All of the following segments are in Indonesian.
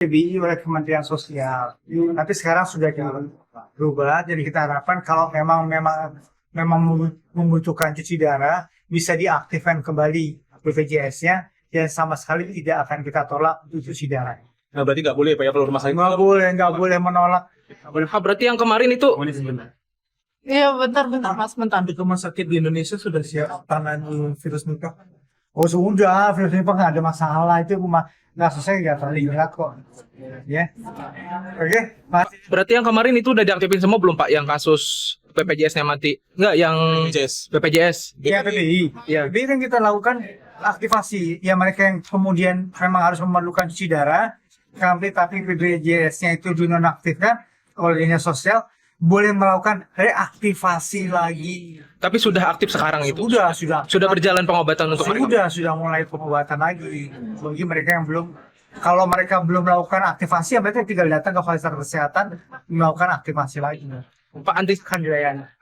PBI oleh Kementerian Sosial. Tapi sekarang sudah berubah, jadi kita harapkan kalau memang membutuhkan cuci darah, bisa diaktifkan kembali BPJS-nya, dan sama sekali tidak akan kita tolak untuk cuci darah. Nah, berarti nggak boleh Pak ya kalau rumah sakit? Nggak boleh menolak. Berarti yang kemarin itu Iya, bentar Mas, bentar. Untuk rumah sakit di Indonesia sudah siap tangani virus Nipah? Oh sudah, virus Nipah nggak ada masalah, itu nggak selesai, nggak terlihat kok. Ya, oke. berarti yang kemarin itu udah diaktifin semua belum Pak? Yang kasus BPJS-nya mati? Enggak, yang BPJS. Ya PBI. Ya, PBI kan kita lakukan aktivasi. Ya mereka yang kemudian memang harus memerlukan cuci darah, tapi BPJS-nya itu dinonaktifkan oleh dinas sosial, boleh melakukan reaktivasi lagi. Tapi sudah aktif sekarang itu? Sudah Berjalan pengobatan untuk mereka? Sudah mulai pengobatan lagi. Bagi mereka yang belum, kalau mereka belum melakukan aktivasi, ya mereka tinggal datang ke fasilitas kesehatan melakukan aktivasi lagi. Pak,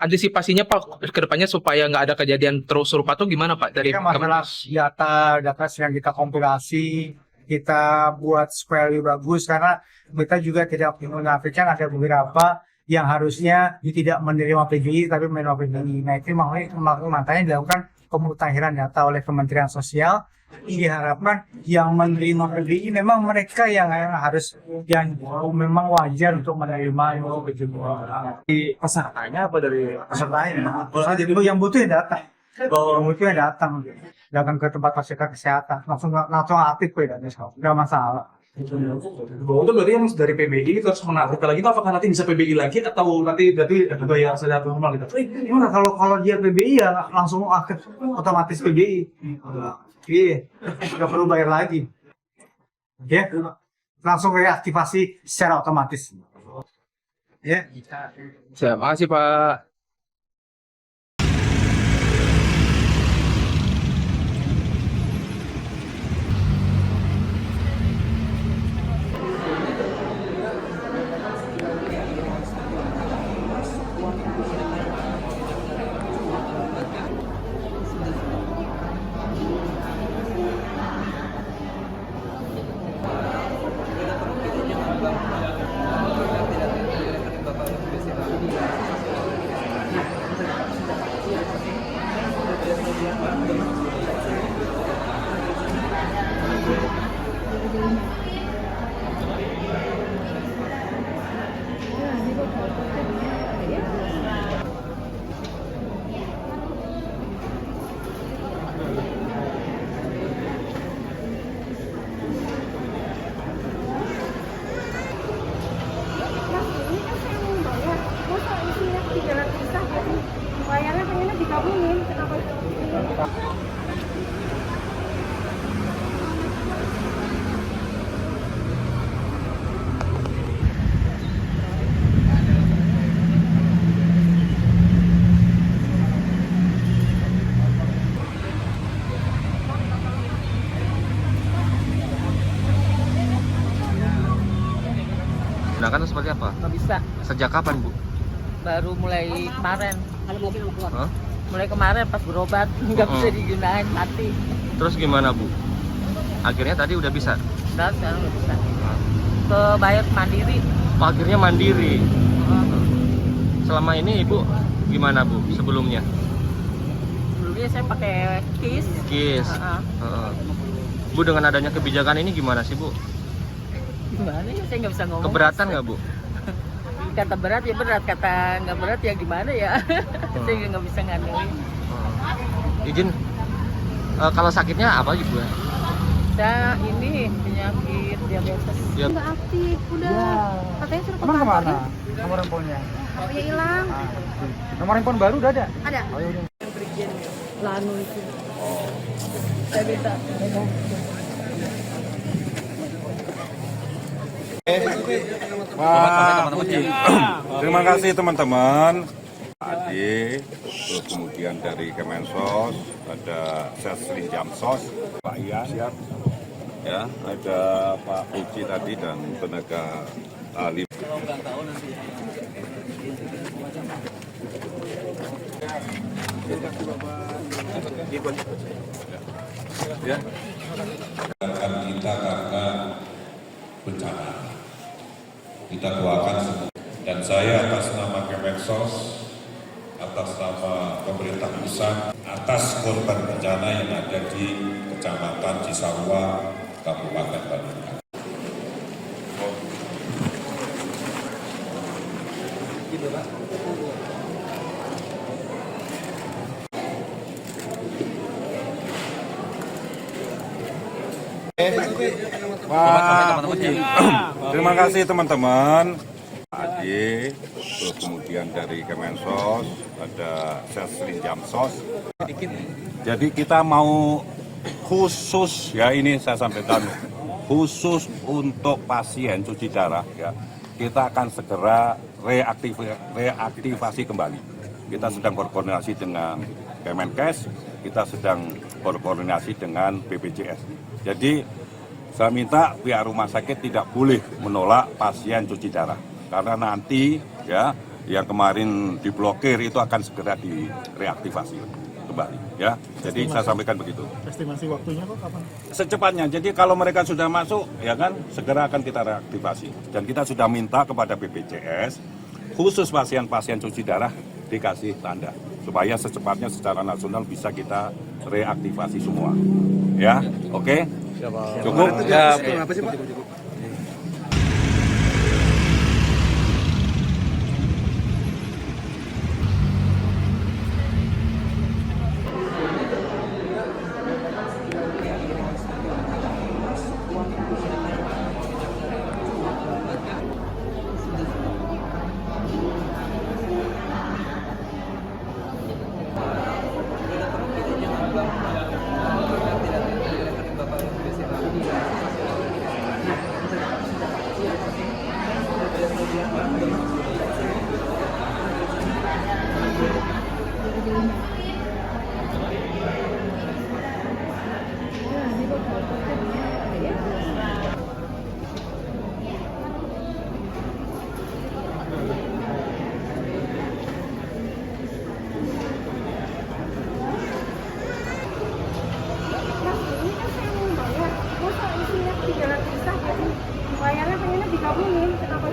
antisipasinya Pak ke depannya supaya nggak ada kejadian terus serupa tuh gimana Pak? Dari masalah data yang kita kompilasi, kita buat supaya lebih bagus, karena kita juga tidak menafikan ada beberapa yang harusnya tidak menerima PBI tapi menerima PBI. Nah itu makanya dilakukan pemutahiran data oleh Kementerian Sosial. Diharapkan yang menerima PBI memang mereka yang memang wajar untuk menerima itu. Pesertanya apa dari Pesertanya, jadi yang butuh yang datang. Yang butuh yang datang ke tempat fasilitas kesehatan, langsung aktif kok, nggak masalah. itu berarti yang dari PBI terus menaktifkan lagi itu apakah nanti bisa PBI lagi atau nanti berarti bayar saja normal gitu? Gimana kalau dia PBI ya langsung aktif otomatis PBI. Iya, nggak perlu bayar lagi. Ya, langsung reaktivasi secara otomatis. Ya. Terima kasih Pak. Bayarnya pengennya digabungin, kenapa? Gunakan seperti apa? Nggak bisa. Sejak kapan, Bu? Baru mulai kemarin. Hah? Mulai kemarin pas berobat nggak bisa digunain, mati. Terus gimana, Bu? Akhirnya tadi udah bisa? Dan sekarang nggak bisa. Ke bayar mandiri. Oh, akhirnya mandiri. Selama ini Ibu gimana, Bu? Sebelumnya? Dulunya saya pakai KIS. KIS. Bu, dengan adanya kebijakan ini gimana sih, Bu? Gimana ya, saya nggak bisa ngomong. Keberatan nggak, Bu? Kata berat ya berat, kata nggak berat ya gimana ya. Saya nggak bisa nganuin. Izin, kalau sakitnya apa gitu ya? Saya ini penyakit diabetes. Ya. Nggak aktif, udah. Katanya suruh ke Emang kantor. kemana? Nomor handphonenya? Oh ya hilang. Nomor handphone baru udah ada? Ada. Oh, ya udah. Lanu itu. Saya minta. Terima kasih teman-teman. Adi, terus kemudian dari Kemensos, ada Sesli Jamsos, Pak Ian, siap. Ya, ada Pak Uci tadi dan tenaga ahli. Ya. Kita karena bencana. kita doakan semua. Dan saya atas nama Kemensos, atas nama pemerintah pusat, atas korban bencana yang ada di Kecamatan Cisarua, Kabupaten Bandung. Terima kasih teman-teman. Ade, terus kemudian dari Kemensos, ada Sesrin Jamsos. Jadi kita mau khusus, ya ini saya sampaikan, khusus untuk pasien cuci darah, ya kita akan segera reaktivasi kembali. Kita sedang berkoordinasi dengan Kemenkes, kita sedang berkoordinasi dengan BPJS. Jadi saya minta pihak rumah sakit tidak boleh menolak pasien cuci darah. Karena nanti ya yang kemarin diblokir itu akan segera direaktivasi kembali ya. Jadi saya sampaikan begitu. Estimasi waktunya kok kapan? Secepatnya. Jadi kalau mereka sudah masuk ya kan segera akan kita reaktivasi. Dan kita sudah minta kepada BPJS khusus pasien-pasien cuci darah dikasih tanda supaya secepatnya secara nasional bisa kita reaktivasi semua. Ya, oke? Cukup? Ya, Bayarnya pengennya digabungin, kenapa?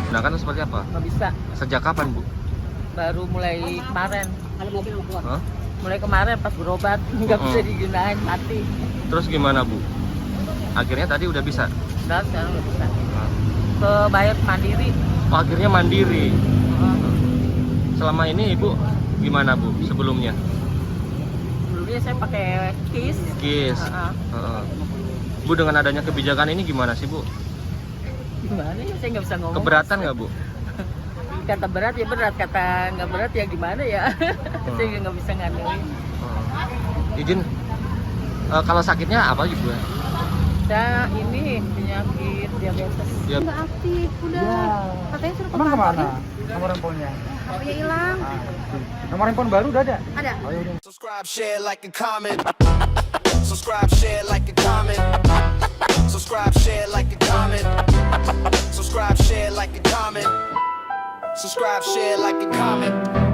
Nah kan seperti apa? Nggak bisa. Sejak kapan Bu? Baru mulai kemarin. Hah? Mulai kemarin pas berobat nggak bisa digunain, mati. Terus gimana Bu? Akhirnya tadi udah bisa? Udah sekarang udah bisa. Ke bayar mandiri. Oh, akhirnya mandiri. Selama ini Ibu gimana Bu sebelumnya? Dulunya saya pakai KIS. KIS. Bu dengan adanya kebijakan ini gimana sih Bu? Gimana ya, saya nggak bisa ngomong. Keberatan nggak Bu? Kata berat ya berat, kata nggak berat ya gimana ya. Saya nggak bisa nganuin. Izin, kalau sakitnya apa gitu ya? Saya ini penyakit diabetes. Ya. Nggak aktif, udah. Katanya suruh ke Emang kantor. kemana? Nomor handphonenya? HP-nya hilang. Nomor handphone baru udah ada? Ada. Subscribe, share, like, and comment. Subscribe, share, like, and comment. Subscribe, share, like, and comment. Subscribe, share, like, and comment. Subscribe, share, like, and comment.